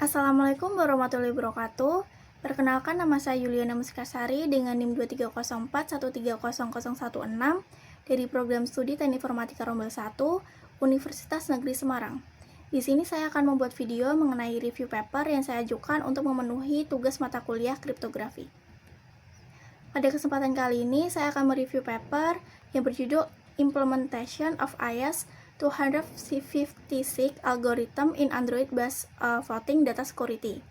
Assalamualaikum warahmatullahi wabarakatuh. Perkenalkan, nama saya Yuliana Muskasari dengan NIM 23041300016 dari Program Studi Teknik Informatika Rombel 1, Universitas Negeri Semarang. Di sini saya akan membuat video mengenai review paper yang saya ajukan untuk memenuhi tugas mata kuliah kriptografi. Pada kesempatan kali ini, saya akan mereview paper yang berjudul Implementation of IS 256 Algorithm in Android-based Voting Data Security,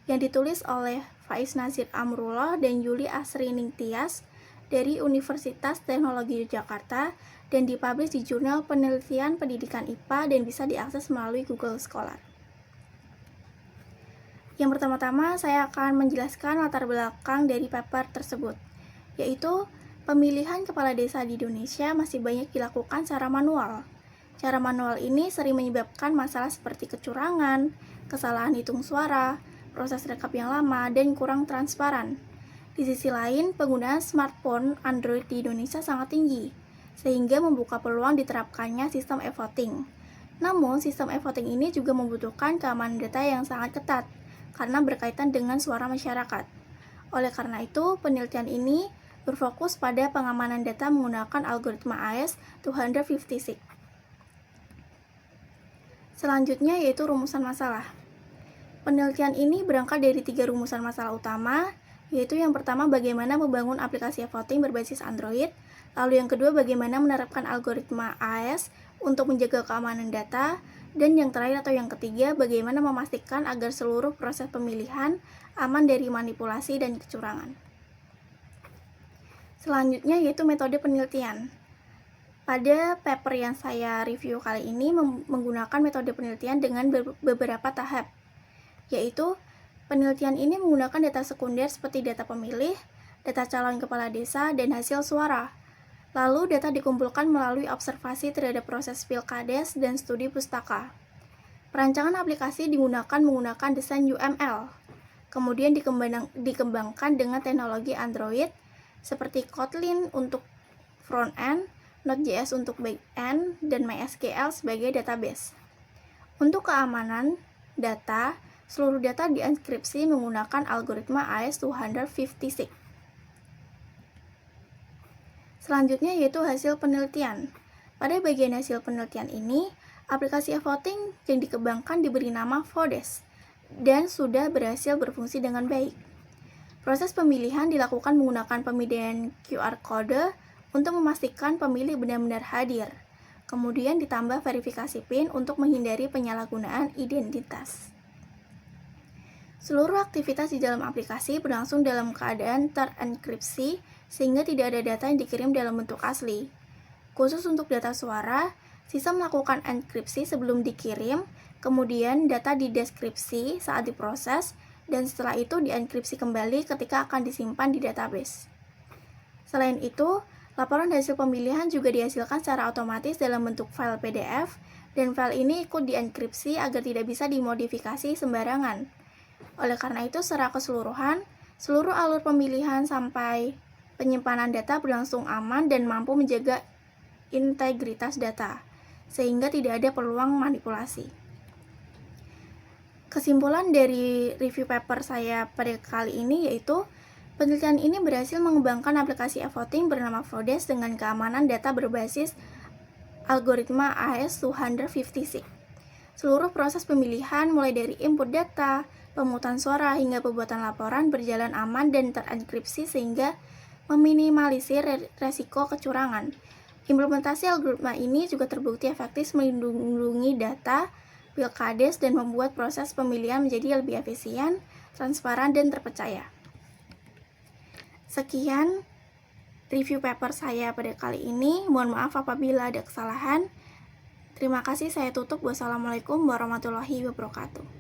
yang ditulis oleh Faiz Nazir Amrullah dan Yuli Asrining Tias dari Universitas Teknologi Yogyakarta dan dipublish di Jurnal Penelitian Pendidikan IPA dan bisa diakses melalui Google Scholar. Yang pertama-tama, saya akan menjelaskan latar belakang dari paper tersebut, yaitu pemilihan kepala desa di Indonesia masih banyak dilakukan secara manual. Cara manual ini sering menyebabkan masalah seperti kecurangan, kesalahan hitung suara, proses rekap yang lama, dan kurang transparan. Di sisi lain, penggunaan smartphone Android di Indonesia sangat tinggi, sehingga membuka peluang diterapkannya sistem e-voting. Namun, sistem e-voting ini juga membutuhkan keamanan data yang sangat ketat, karena berkaitan dengan suara masyarakat. Oleh karena itu, penelitian ini berfokus pada pengamanan data menggunakan algoritma AES 256. Selanjutnya yaitu rumusan masalah. Penelitian ini berangkat dari 3 rumusan masalah utama, yaitu yang pertama bagaimana membangun aplikasi voting berbasis Android, lalu yang kedua bagaimana menerapkan algoritma AES untuk menjaga keamanan data, dan yang terakhir atau yang ketiga bagaimana memastikan agar seluruh proses pemilihan aman dari manipulasi dan kecurangan. Selanjutnya yaitu metode penelitian. Pada paper yang saya review kali ini menggunakan metode penelitian dengan beberapa tahap, yaitu penelitian ini menggunakan data sekunder seperti data pemilih, data calon kepala desa, dan hasil suara. Lalu data dikumpulkan melalui observasi terhadap proses pilkades dan studi pustaka. Perancangan aplikasi menggunakan desain UML, kemudian dikembangkan dengan teknologi Android seperti Kotlin untuk front-end, Node.js untuk back-end, dan MySQL sebagai database. Untuk keamanan data, seluruh data dienkripsi menggunakan algoritma AES 256. Selanjutnya yaitu hasil penelitian. Pada bagian hasil penelitian ini, aplikasi e-voting yang dikembangkan diberi nama Vodes dan sudah berhasil berfungsi dengan baik. Proses pemilihan dilakukan menggunakan pemindaian QR Code untuk memastikan pemilih benar-benar hadir. Kemudian ditambah verifikasi PIN untuk menghindari penyalahgunaan identitas. Seluruh aktivitas di dalam aplikasi berlangsung dalam keadaan terenkripsi sehingga tidak ada data yang dikirim dalam bentuk asli. Khusus untuk data suara, sistem melakukan enkripsi sebelum dikirim, kemudian data dideskripsi saat diproses, dan setelah itu dienkripsi kembali ketika akan disimpan di database. Selain itu, laporan hasil pemilihan juga dihasilkan secara otomatis dalam bentuk file PDF, dan file ini ikut dienkripsi agar tidak bisa dimodifikasi sembarangan. Oleh karena itu, secara keseluruhan, seluruh alur pemilihan sampai penyimpanan data berlangsung aman dan mampu menjaga integritas data, sehingga tidak ada peluang manipulasi. Kesimpulan dari review paper saya pada kali ini yaitu penelitian ini berhasil mengembangkan aplikasi e-voting bernama Vodes dengan keamanan data berbasis algoritma AES 256. Seluruh proses pemilihan mulai dari input data, pemungutan suara hingga pembuatan laporan berjalan aman dan terenkripsi sehingga meminimalisir resiko kecurangan. Implementasi algoritma ini juga terbukti efektif melindungi data pilkades dan membuat proses pemilihan menjadi lebih efisien, transparan, dan terpercaya. Sekian review paper saya pada kali ini. Mohon maaf apabila ada kesalahan. Terima kasih, saya tutup. Wassalamualaikum warahmatullahi wabarakatuh.